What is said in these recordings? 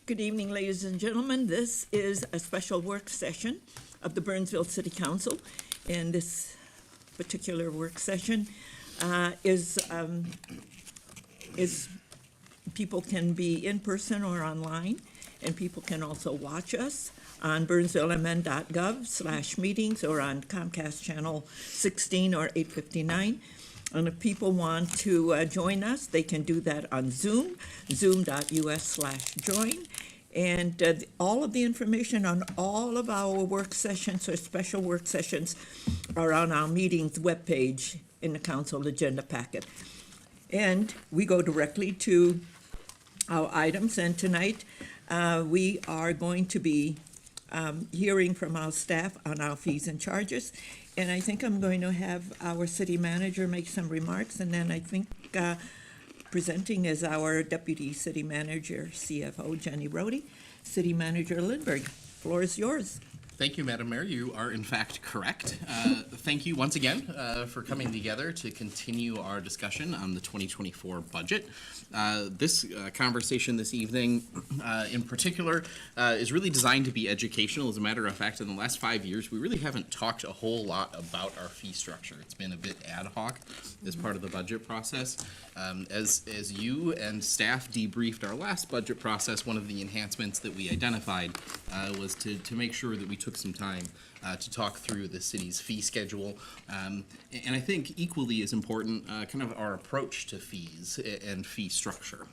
Good evening, ladies and gentlemen. This is a special work session of the Burnsville City Council, and this particular work session is people can be in person or online, and people can also watch us on burnsvillemn.gov/meetings or on Comcast Channel 16 or 859. And if people want to join us, they can do that on Zoom, zoom.us/join. And all of the information on all of our work sessions or special work sessions are on our meetings webpage in the council agenda packet. And we go directly to our items. And tonight we are going to be hearing from our staff on our fees and charges. And I think I'm going to have our city manager make some remarks, and then I think presenting is our deputy city manager, CFO, Jenny Rohde. City Manager Lindbergh, floor is yours. Thank you, Madam Mayor. You are in fact correct. Thank you once again for coming together to continue our discussion on the 2024 budget. This conversation this evening in particular is really designed to be educational. As a matter of fact, in the last 5 years, we really haven't talked a whole lot about our fee structure. It's been a bit ad hoc as part of the budget process. As you and staff debriefed our last budget process, one of the enhancements that we identified was to make sure that we took some time to talk through the city's fee schedule, and I think equally as important, kind of our approach to fees and fee structure.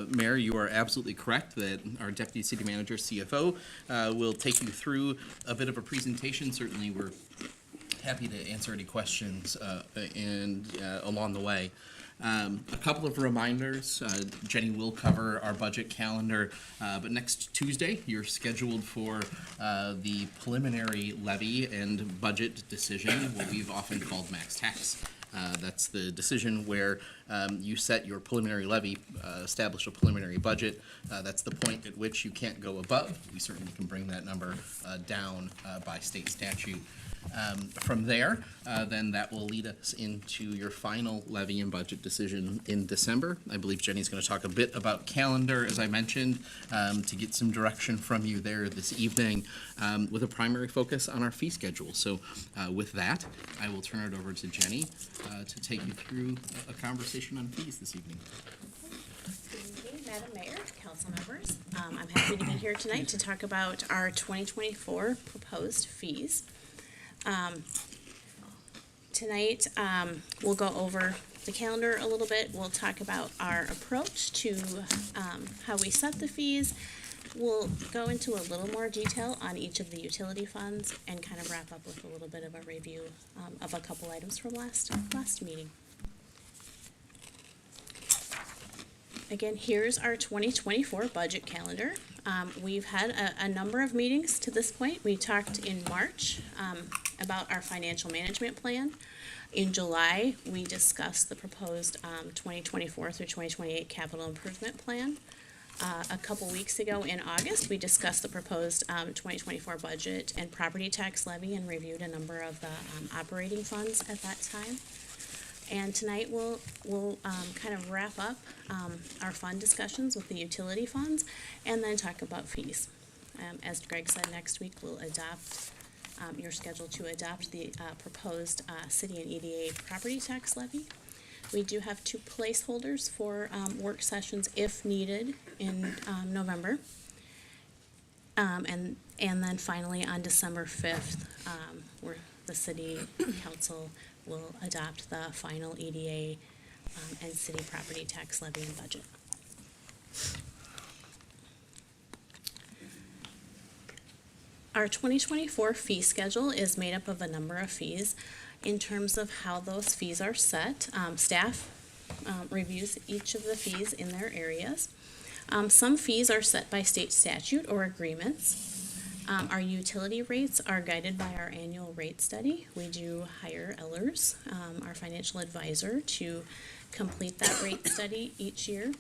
Mayor, you are absolutely correct that our Deputy City Manager, CFO, will take you through a bit of a presentation. Certainly, we're happy to answer any questions along the way. A couple of reminders. Jenny will cover our budget calendar, but next Tuesday you're scheduled for the preliminary levy and budget decision, what we've often called max tax. That's the decision where you set your preliminary levy, establish a preliminary budget. That's the point at which you can't go above. We certainly can bring that number down by state statute. From there, then that will lead us into your final levy and budget decision in December. I believe Jenny's going to talk a bit about calendar, as I mentioned, to get some direction from you there this evening, with a primary focus on our fee schedule. So with that, I will turn it over to Jenny to take you through a conversation on fees this evening. Good evening, Madam Mayor, council members. I'm happy to be here tonight to talk about our 2024 proposed fees. Tonight, we'll go over the calendar a little bit. We'll talk about our approach to how we set the fees. We'll go into a little more detail on each of the utility funds and kind of wrap up with a little bit of a review of a couple items from last meeting. Again, here's our 2024 budget calendar. We've had a number of meetings to this point. We talked in March about our financial management plan. In July, we discussed the proposed 2024 through 2028 capital improvement plan. A couple weeks ago in August, we discussed the proposed 2024 budget and property tax levy and reviewed a number of the operating funds at that time. And tonight we'll kind of wrap up our fund discussions with the utility funds and then talk about fees. As Greg said, next week we'll adopt, you're scheduled to adopt the proposed city and EDA property tax levy. We do have 2 placeholders for work sessions if needed in November. And then finally on December 5th, where the city council will adopt the final EDA and city property tax levy and budget. Our 2024 fee schedule is made up of a number of fees. In terms of how those fees are set, staff reviews each of the fees in their areas. Some fees are set by state statute or agreements. Our utility rates are guided by our annual rate study. We do hire Ellers, our financial advisor, to complete that rate study each year.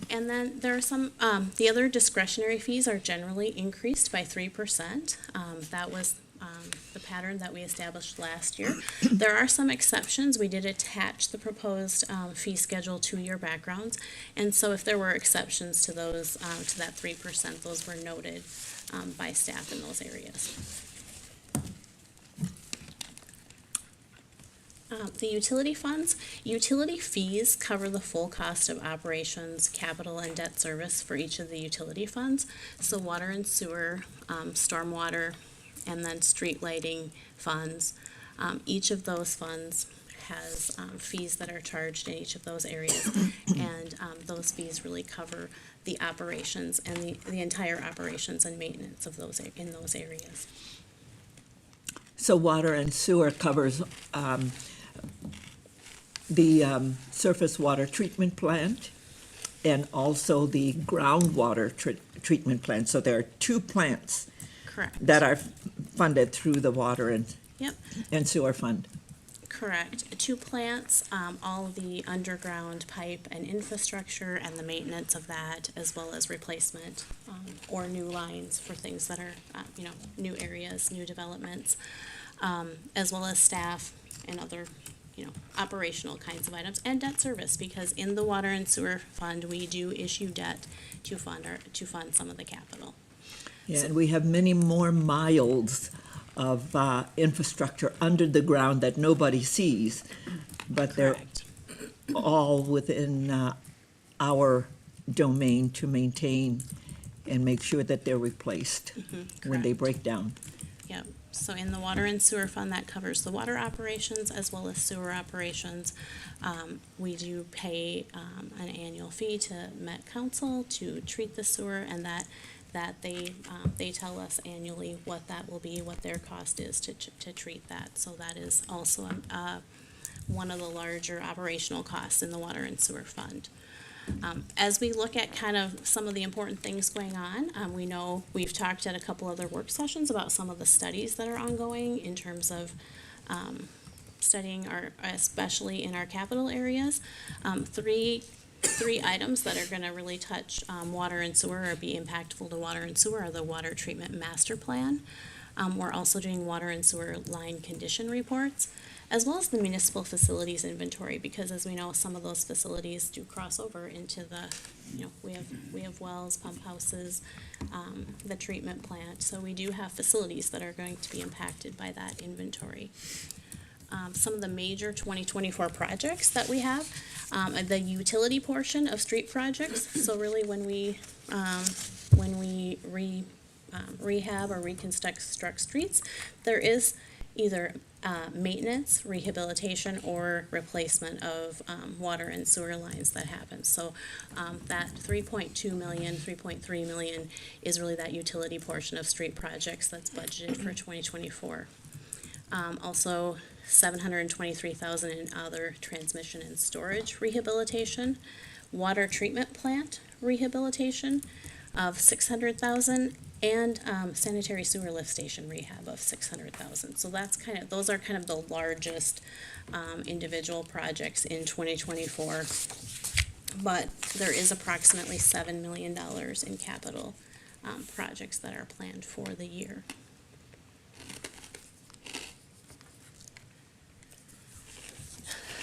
And then there are some, the other discretionary fees are generally increased by 3%. That was the pattern that we established last year. There are some exceptions. We did attach the proposed fee schedule to your backgrounds, and so if there were exceptions to those, to that 3%, those were noted by staff in those areas. The utility funds, utility fees cover the full cost of operations, capital, and debt service for each of the utility funds. So water and sewer, stormwater, and then street lighting funds. Each of those funds has fees that are charged in each of those areas. And those fees really cover the operations and the entire operations and maintenance of those, in those areas. So water and sewer covers the surface water treatment plant and also the groundwater treatment plant. So there are two plants Correct. that are funded through the water Yep. and sewer fund. Correct. Two plants, all of the underground pipe and infrastructure and the maintenance of that, as well as replacement or new lines for things that are, new areas, new developments, as well as staff and other, operational kinds of items, and debt service, because in the water and sewer fund, we do issue debt to fund some of the capital. Yeah, and we have many more miles of infrastructure under the ground that nobody sees, but they're Correct. all within our domain to maintain and make sure that they're replaced when they correct. break down. Yep, so in the water and sewer fund, that covers the water operations as well as sewer operations. We do pay an annual fee to Met Council to treat the sewer, and that they tell us annually what that will be, what their cost is to treat that. So that is also one of the larger operational costs in the water and sewer fund. As we look at kind of some of the important things going on, we know we've talked at a couple other work sessions about some of the studies that are ongoing in terms of studying especially in our capital areas. Three items that are going to really touch water and sewer or be impactful to water and sewer are the water treatment master plan. We're also doing water and sewer line condition reports, as well as the municipal facilities inventory, because as we know, some of those facilities do cross over into the, we have wells, pump houses, the treatment plant. So we do have facilities that are going to be impacted by that inventory. Some of the major 2024 projects that we have, the utility portion of street projects. So really when we rehab or reconstruct streets, there is either maintenance, rehabilitation, or replacement of water and sewer lines that happen. So that 3.2 million, 3.3 million is really that utility portion of street projects that's budgeted for 2024. Also, 723,000 in other transmission and storage rehabilitation, water treatment plant rehabilitation of 600,000, and sanitary sewer lift station rehab of 600,000. So that's those are kind of the largest individual projects in 2024. But there is approximately $7 million in capital projects that are planned for the year.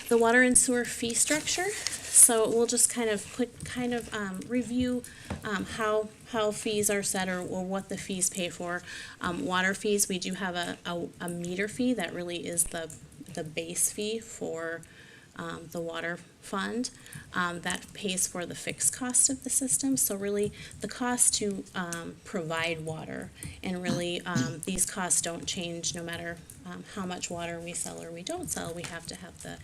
The water and sewer fee structure. So we'll just kind of review how fees are set or what the fees pay for. Water fees, we do have a meter fee that really is the base fee for the water fund. That pays for the fixed cost of the system. So really the cost to provide water, and really these costs don't change no matter how much water we sell or we don't sell. We have to have the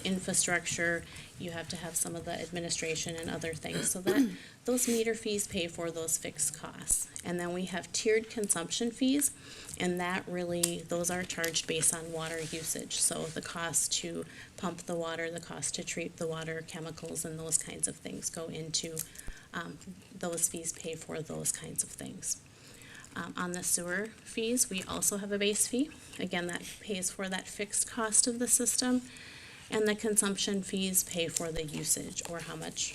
infrastructure, you have to have some of the administration and other things. So that those meter fees pay for those fixed costs. And then we have tiered consumption fees, and that really, those are charged based on water usage. So the cost to pump the water, the cost to treat the water, chemicals, and those kinds of things go into, those fees pay for those kinds of things. On the sewer fees, we also have a base fee. Again, that pays for that fixed cost of the system. And the consumption fees pay for the usage, or how much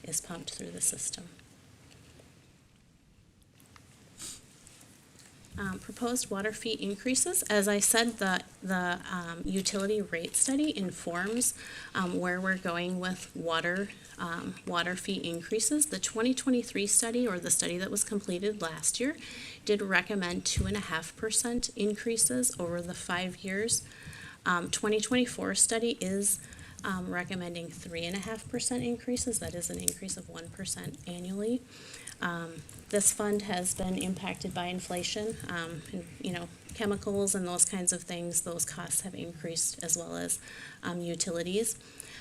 is pumped through the system. Proposed water fee increases. As I said, the utility rate study informs where we're going with water fee increases. The 2023 study, or the study that was completed last year, did recommend 2.5% increases over the 5 years. 2024 study is recommending 3.5% increases. That is an increase of 1% annually. This fund has been impacted by inflation, and, chemicals and those kinds of things. Those costs have increased, as well as utilities.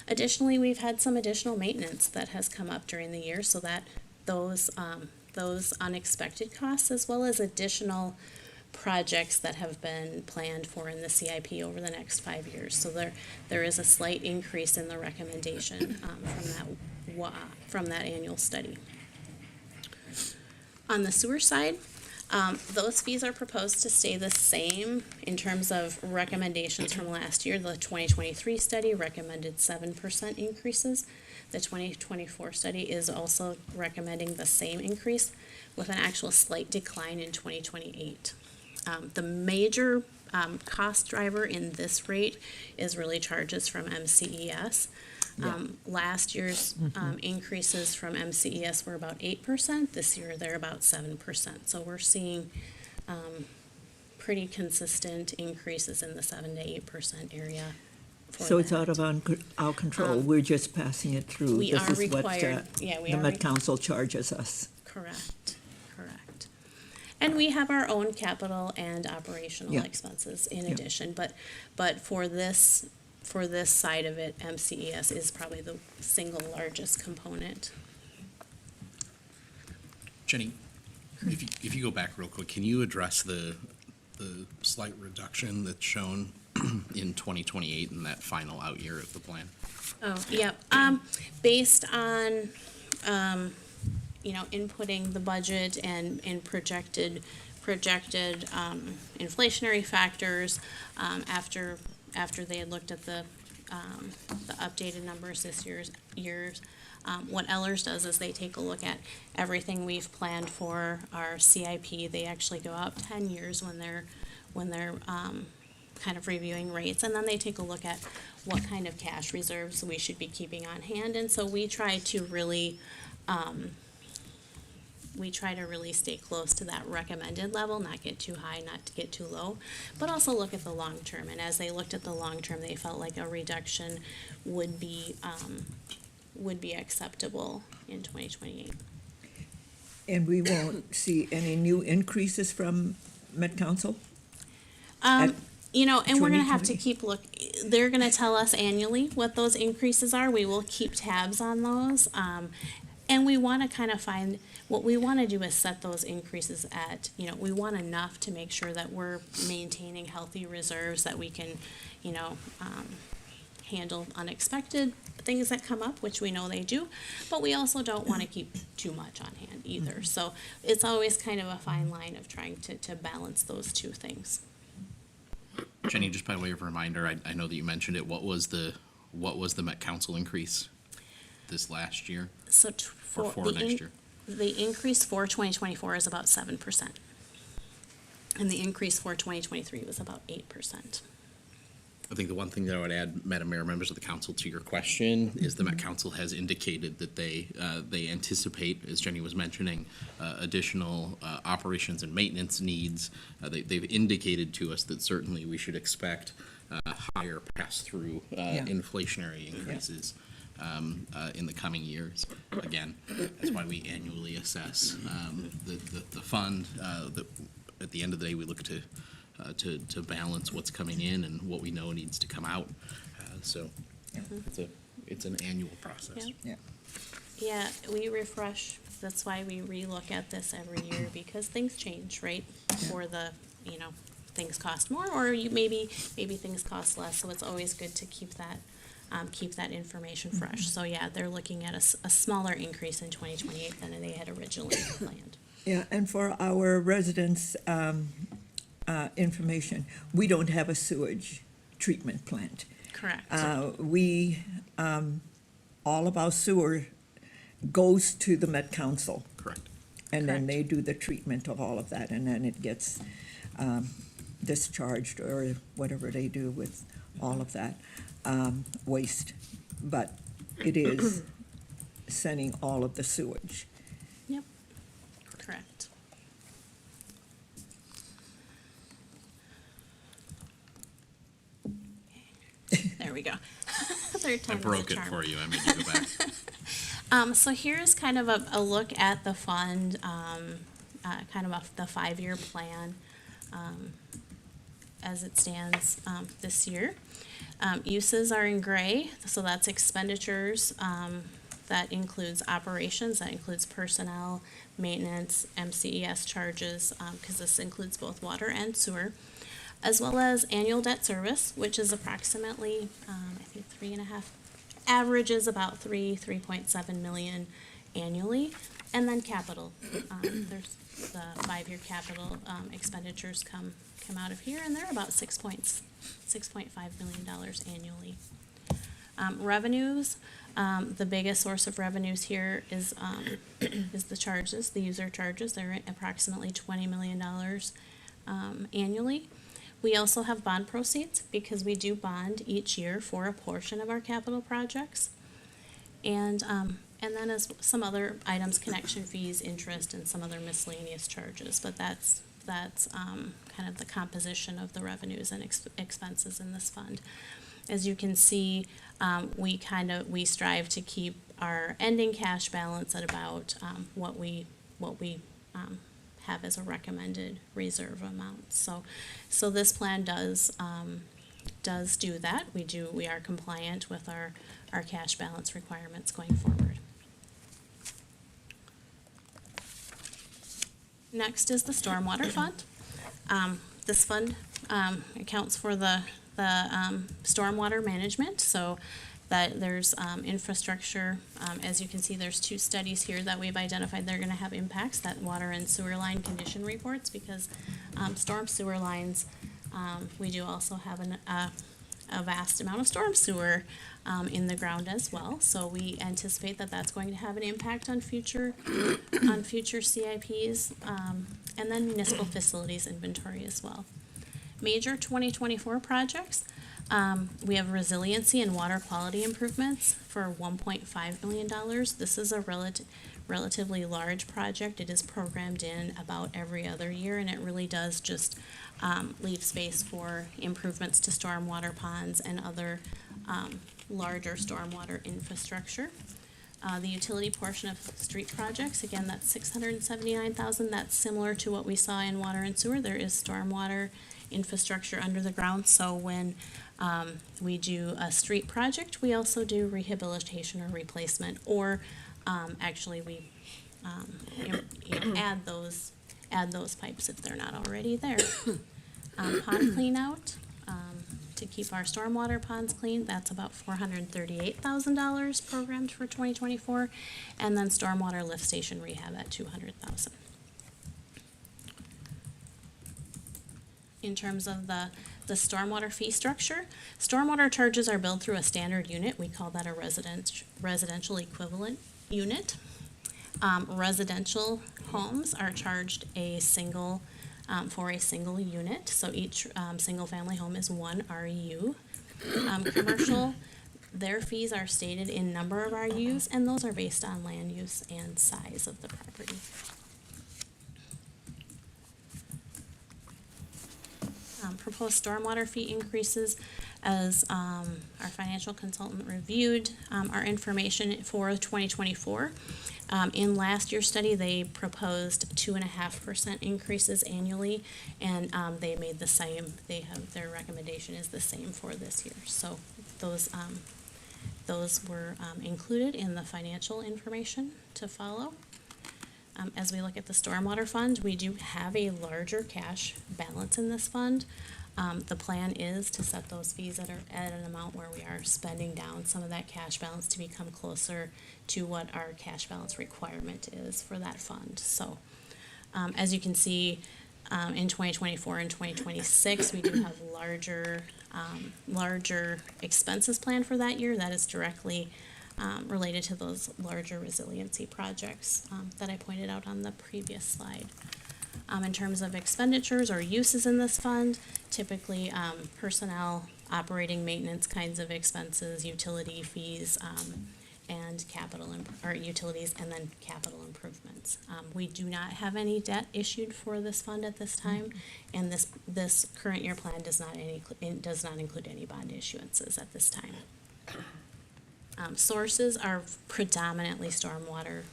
Additionally, we've had some additional maintenance that has come up during the year, so that those unexpected costs, as well as additional projects that have been planned for in the CIP over the next 5 years. So there is a slight increase in the recommendation from that annual study. On the sewer side, those fees are proposed to stay the same in terms of recommendations from last year. The 2023 study recommended 7% increases. The 2024 study is also recommending the same increase, with an actual slight decline in 2028. The major cost driver in this rate is really charges from MCES. Last year's increases from MCES were about 8%. This year, they're about 7%. So we're seeing pretty consistent increases in the 7 to 8% area. So it's out of our control. We're just passing it through. We This are is what, required, the Met Council charges us. Correct. And we have our own capital and operational Yeah. expenses in Yeah. addition, but for this side of it, MCES is probably the single largest component. Jenny, if you go back real quick, can you address the slight reduction that's shown in 2028 in that final out year of the plan? Oh, yeah, based on, inputting the budget and projected inflationary factors, after they had looked at the updated numbers this year's, what Ellers does is they take a look at everything we've planned for our CIP. They actually go out 10 years when they're kind of reviewing rates, and then they take a look at what kind of cash reserves we should be keeping on hand. And so we try to really stay close to that recommended level, not get too high, not to get too low, but also look at the long term. And as they looked at the long term, they felt like a reduction would be acceptable in 2028. And we won't see any new increases from Met Council? And we're gonna have to 2020? they're gonna tell us annually what those increases are. We will keep tabs on those. And we wanna kind of find, what we wanna do is set those increases at, we want enough to make sure that we're maintaining healthy reserves, that we can, handle unexpected things that come up, which we know they do, but we also don't wanna keep too much on hand either. So it's always kind of a fine line of trying to balance those two things. Jenny, just by way of reminder, I know that you mentioned it. What was the Met Council increase this last year? So for next year? The increase for 2024 is about 7%. And the increase for 2023 was about 8%. I think the one thing that I would add, Madam Mayor, members of the council, to your question, is the Met Council has indicated that they anticipate, as Jenny was mentioning, additional operations and maintenance needs. They've indicated to us that certainly we should expect higher pass-through inflationary increases in the coming years. Again, that's why we annually assess the fund. At the end of the day, we look to balance what's coming in and what we know needs to come out. So it's an annual process. Yeah. Yeah, we refresh. That's why we relook at this every year, because things change, right? For the, things cost more, or maybe things cost less. So it's always good to keep that information fresh. So yeah, they're looking at a smaller increase in 2028 than they had originally planned. Yeah, and for our residents' information, we don't have a sewage treatment plant. Correct. All of our sewer goes to the Met Council, Correct. and then Correct. they do the treatment of all of that, and then it gets discharged or whatever they do with all of that waste. But it is sending all of the sewage. Yep, correct. There we go. Third I time is a broke it charm. for you. I made you go back. So here's kind of a look at the fund, kind of the 5-year plan as it stands this year. Uses are in gray, so that's expenditures. That includes operations, that includes personnel, maintenance, MCES charges, because this includes both water and sewer, as well as annual debt service, which is approximately, I think 3.5, averages about 3.7 million annually, and then capital. There's the 5-year capital expenditures come out of here, and they're about $6.5 million annually. Revenues, the biggest source of revenues here is the charges, the user charges. They're at approximately $20 million annually. We also have bond proceeds because we do bond each year for a portion of our capital projects. And then as some other items, connection fees, interest, and some other miscellaneous charges. But that's kind of the composition of the revenues and expenses in this fund. As you can see, we strive to keep our ending cash balance at about what we have as a recommended reserve amount. So this plan does do that. We are compliant with our cash balance requirements going forward. Next is the stormwater fund. This fund accounts for the stormwater management, so that there's infrastructure. As you can see, there's 2 studies here that we've identified that are going to have impacts, that water and sewer line condition reports, because storm sewer lines, we do also have a vast amount of storm sewer in the ground as well. So we anticipate that that's going to have an impact on future CIPs, and then municipal facilities inventory as well. Major 2024 projects. We have resiliency and water quality improvements for $1.5 million. This is a relatively large project. It is programmed in about every other year, and it really does just leave space for improvements to stormwater ponds and other larger stormwater infrastructure. The utility portion of street projects, again, that's $679,000. That's similar to what we saw in water and sewer. There is stormwater infrastructure under the ground, so when we do a street project, we also do rehabilitation or replacement, or actually we add those pipes if they're not already there. Pond clean out, to keep our stormwater ponds clean, that's about $438,000 programmed for 2024, and then stormwater lift station rehab at $200,000. In terms of the stormwater fee structure, stormwater charges are billed through a standard unit. We call that a residential equivalent unit. Residential homes are charged for a single unit, so each single family home is 1 REU. Commercial, their fees are stated in number of REUs, and those are based on land use and size of the property. Proposed stormwater fee increases, as our financial consultant reviewed our information for 2024. In last year's study, they proposed 2.5% increases annually, and they made the same. Their recommendation is the same for this year. So those were included in the financial information to follow. As we look at the stormwater fund, we do have a larger cash balance in this fund. The plan is to set those fees at an amount where we are spending down some of that cash balance to become closer to what our cash balance requirement is for that fund. So, as you can see, in 2024 and 2026, we do have larger expenses planned for that year. That is directly related to those larger resiliency projects that I pointed out on the previous slide. In terms of expenditures or uses in this fund, typically personnel, operating maintenance kinds of expenses, utility fees, and or utilities, and then capital improvements. We do not have any debt issued for this fund at this time, and this current year plan does not include any bond issuances at this time. Sources are predominantly stormwater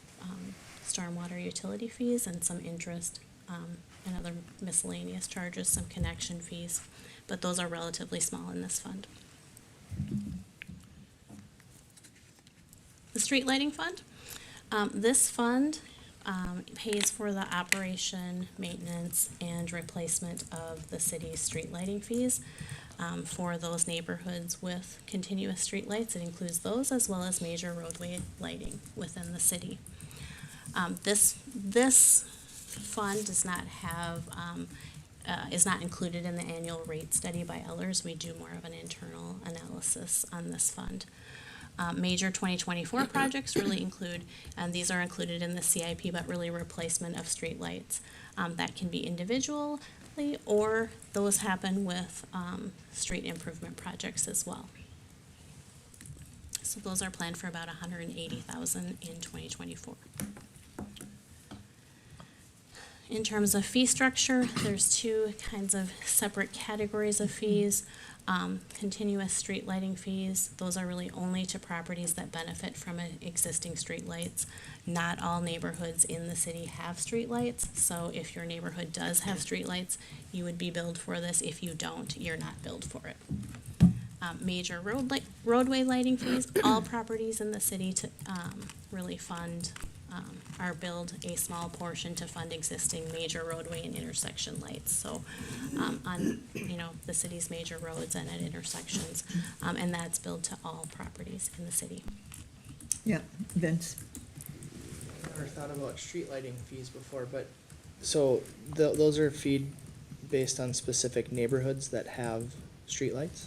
utility fees and some interest, and other miscellaneous charges, some connection fees, but those are relatively small in this fund. The street lighting fund. This fund pays for the operation, maintenance, and replacement of the city's street lighting fees. For those neighborhoods with continuous street lights, it includes those as well as major roadway lighting within the city. This fund does not have, is not included in the annual rate study by Ellers. We do more of an internal analysis on this fund. Major 2024 projects really include, and these are included in the CIP, but really replacement of street lights. That can be individually, or those happen with street improvement projects as well. So those are planned for about $180,000 in 2024. In terms of fee structure, there's two kinds of separate categories of fees. Continuous street lighting fees, those are really only to properties that benefit from existing street lights. Not all neighborhoods in the city have street lights, so if your neighborhood does have street lights, you would be billed for this. If you don't, you're not billed for it. Major roadway lighting fees, all properties in the city to really fund are billed a small portion to fund existing major roadway and intersection lights. So on the city's major roads and at intersections, and that's billed to all properties in the city. Yeah, Vince? I never thought about street lighting fees before, but, so those are feed based on specific neighborhoods that have streetlights?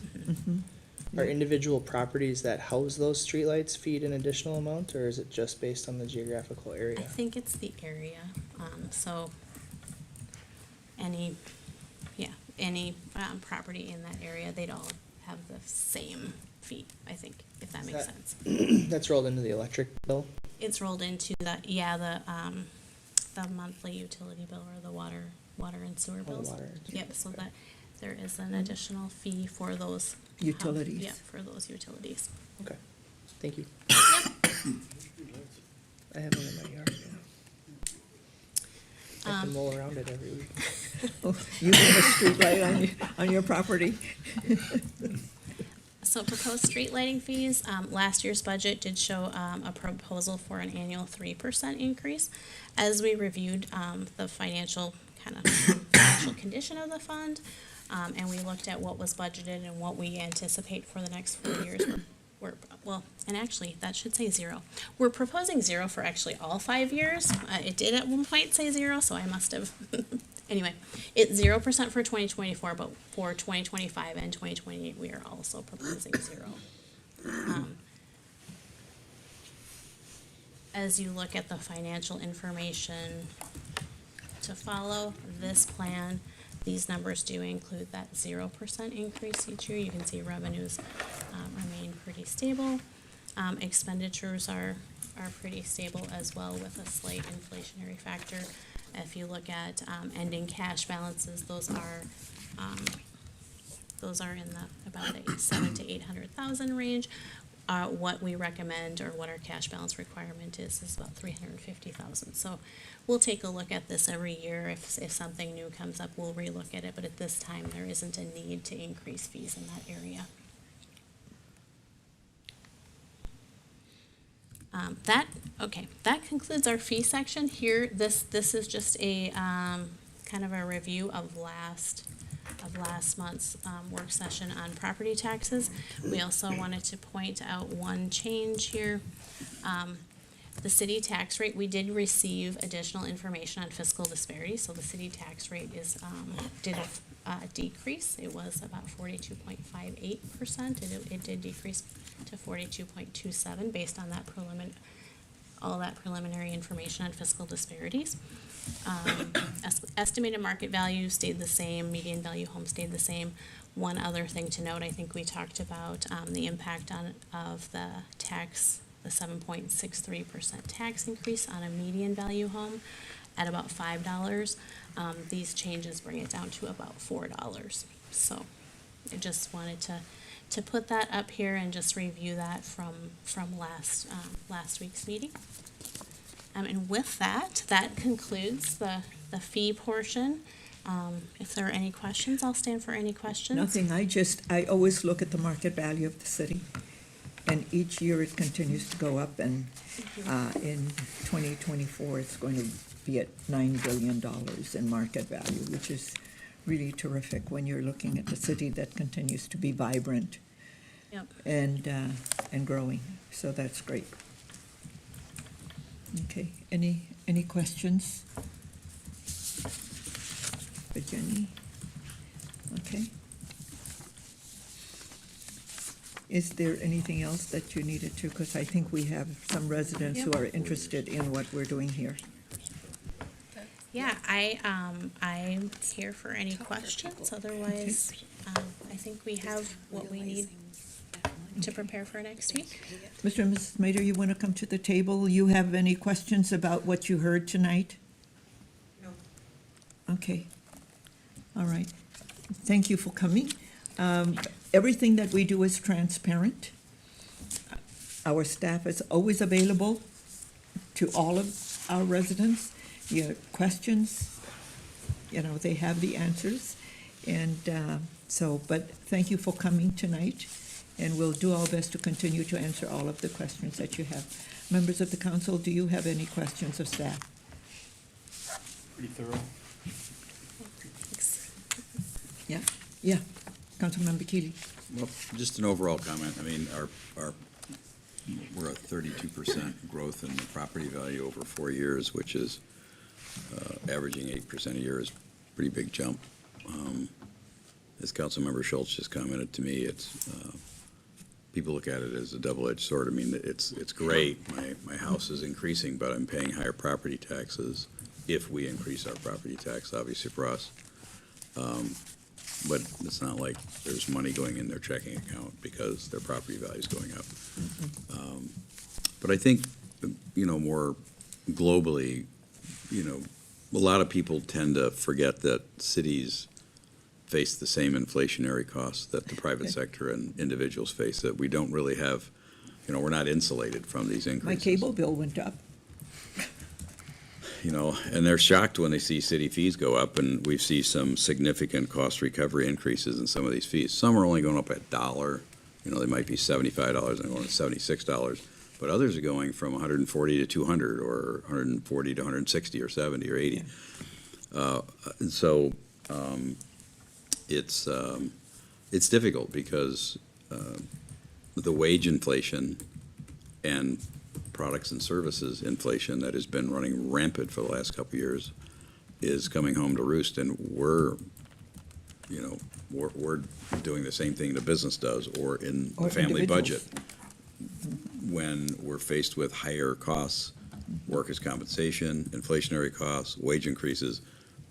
Are individual properties that house those streetlights feed an additional amount, or is it just based on the geographical area? I think it's the area, so any property in that area, they'd all have the same fee, I think, if that makes sense. That's rolled into the electric bill? It's rolled into the monthly utility bill or the water and sewer Oh, bills. water. Yep, so that there is an additional fee for those. Utilities. Yeah, for those utilities. Okay, thank you. I have one in my yard, yeah. I have to mow around it every week. Oh, you have a street light on your property? So proposed street lighting fees, last year's budget did show a proposal for an annual 3% increase. As we reviewed the financial condition of the fund, and we looked at what was budgeted and what we anticipate for the next 4 years, and actually, that should say 0. We're proposing 0 for actually all 5 years. It did at one point say 0, so I must have. Anyway, it's 0% for 2024, but for 2025 and 2028, we are also proposing 0. As you look at the financial information to follow this plan, these numbers do include that 0% increase each year. You can see revenues remain pretty stable. Expenditures are pretty stable as well, with a slight inflationary factor. If you look at ending cash balances, those are in about the 700,000 to 800,000 range. What we recommend, or what our cash balance requirement is about 350,000. So we'll take a look at this every year. If something new comes up, we'll relook at it. But at this time, there isn't a need to increase fees in that area. That concludes our fee section here. This is just a kind of a review of last month's work session on property taxes. We also wanted to point out one change here. The city tax rate, we did receive additional information on fiscal disparity, so the city tax rate did decrease. It was about 42.58%. It did decrease to 42.27 based on that all that preliminary information on fiscal disparities. Estimated market value stayed the same, median value home stayed the same. One other thing to note, I think we talked about the impact of the tax, the 7.63% tax increase on a median value home at about $5. These changes bring it down to about $4. So I just wanted to put that up here and just review that from last week's meeting. And with that, that concludes the fee portion. If there are any questions, I'll stand for any questions. Nothing, I always look at the market value of the city, and each year it continues to go up, and in 2024, it's going to be at $9 billion in market value, which is really terrific when you're looking at the city that continues to be vibrant Yep. and growing, so that's great. Okay, any questions for Jenny? Okay. Is there anything else that you needed to, because I think we have some residents who are interested in what we're doing here. Yeah, I'm here for any questions. Otherwise, I think we have what we need to prepare for next week. Mr. and Mrs. Mader, you want to come to the table? You have any questions about what you heard tonight? No. Okay. All right. Thank you for coming. Everything that we do is transparent. Our staff is always available to all of our residents. Your questions, they have the answers. And but thank you for coming tonight. And we'll do our best to continue to answer all of the questions that you have. Members of the council, do you have any questions of staff? Pretty thorough. Thanks. Yeah. Councilmember Keeley. Well, just an overall comment. I mean, we're at 32% growth in the property value over 4 years, which is averaging 8% a year is a pretty big jump. As Councilmember Schultz just commented to me, it's people look at it as a double-edged sword. I mean, it's great. My house is increasing, but I'm paying higher property taxes if we increase our property tax, obviously for us. But it's not like there's money going in their checking account because their property value is going up. But I think, more globally, a lot of people tend to forget that cities face the same inflationary costs that the private sector and individuals face, that we don't really have, we're not insulated from these increases. My cable bill went up. And they're shocked when they see city fees go up, and we see some significant cost recovery increases in some of these fees. Some are only going up $1. They might be $75 and going to $76, but others are going from $140 to $200 or $140 to $160 or $70 or $80. Yeah. And so it's difficult because the wage inflation and products and services inflation that has been running rampant for the last couple of years is coming home to roost, and we're doing the same thing the business does or in the family budget when we're faced with higher costs, workers' compensation, inflationary costs, wage increases.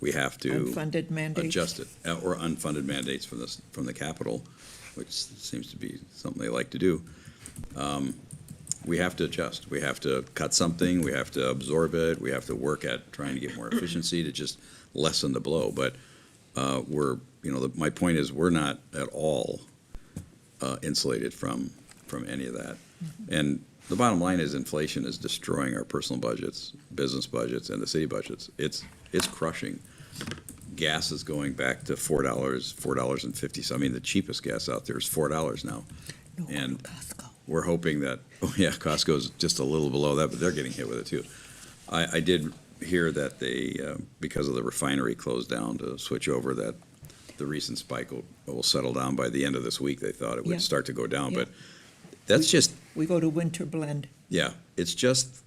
We have to Unfunded mandates. adjust it, or unfunded mandates from the capital, which seems to be something they like to do. We have to adjust. We have to cut something. We have to absorb it. We have to work at trying to get more efficiency to just lessen the blow. But my point is, we're not at all insulated from any of that. And the bottom line is, inflation is destroying our personal budgets, business budgets, and the city budgets. It's crushing. Gas is going back to $4.50. I mean, the cheapest gas out there is $4 now. No, And Costco. we're hoping that, Costco's just a little below that, but they're getting hit with it too. I did hear that they, because of the refinery closed down to switch over, that the recent spike will settle down by the end of this week. They thought it would Yeah. start to go down, Yeah. but that's just, We go to winter blend. it's just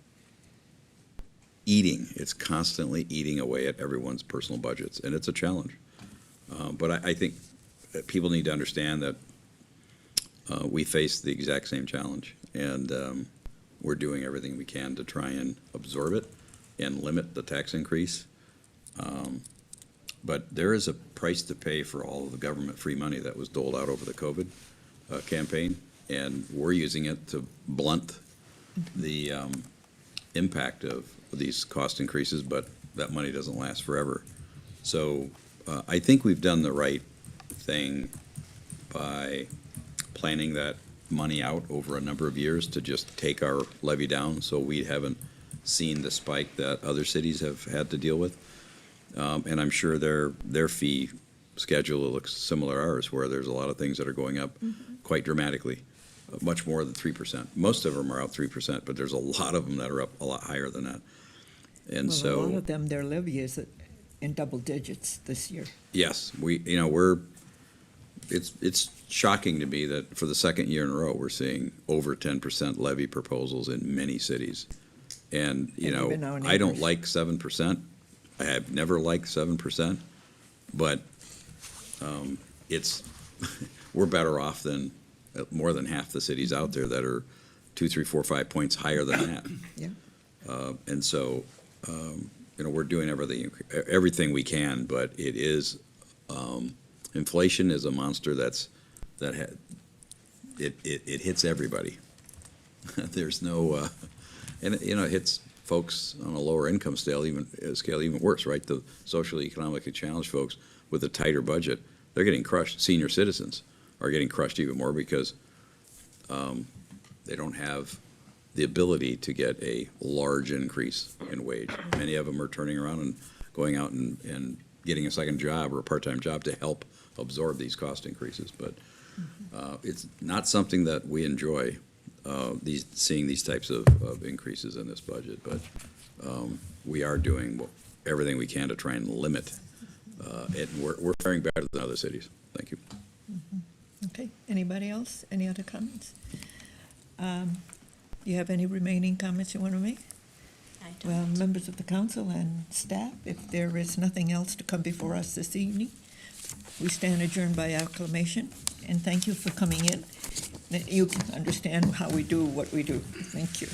eating. It's constantly eating away at everyone's personal budgets, and it's a challenge. But I think that people need to understand that we face the exact same challenge, and we're doing everything we can to try and absorb it and limit the tax increase. But there is a price to pay for all of the government-free money that was doled out over the COVID campaign, and we're using it to blunt the impact of these cost increases, but that money doesn't last forever. So I think we've done the right thing by planning that money out over a number of years to just take our levy down, so we haven't seen the spike that other cities have had to deal with. And I'm sure their fee schedule looks similar to ours, where there's a lot of things that are going up quite dramatically, much more than 3%. Most of them are up 3%, but there's a lot of them that are up a lot higher than that. And Well, so, a lot of them, their levy is in double digits this year. yes, it's shocking to me that for the second year in a row, we're seeing over 10% levy proposals in many cities. And, And even our I don't neighbors. like 7%. I have never liked 7%, but it's, we're better off than more than half the cities out there that are 2, 3, 4, 5 points higher than that. Yeah. And so, we're doing everything we can, but it is, inflation is a monster it hits everybody. There's no, and it hits folks on a lower income scale even worse, right? The socially economically challenged folks with a tighter budget, they're getting crushed. Senior citizens are getting crushed even more because they don't have the ability to get a large increase in wage. Many of them are turning around and going out and getting a second job or a part-time job to help absorb these cost increases. But it's not something that we enjoy, seeing these types of increases in this budget. But we are doing everything we can to try and limit it. We're faring better than other cities. Thank you. Okay, anybody else? Any other comments? Do you have any remaining comments you want to make? I Well, don't. members of the council and staff, if there is nothing else to come before us this evening, we stand adjourned by acclamation, and thank you for coming in. You can understand how we do what we do. Thank you.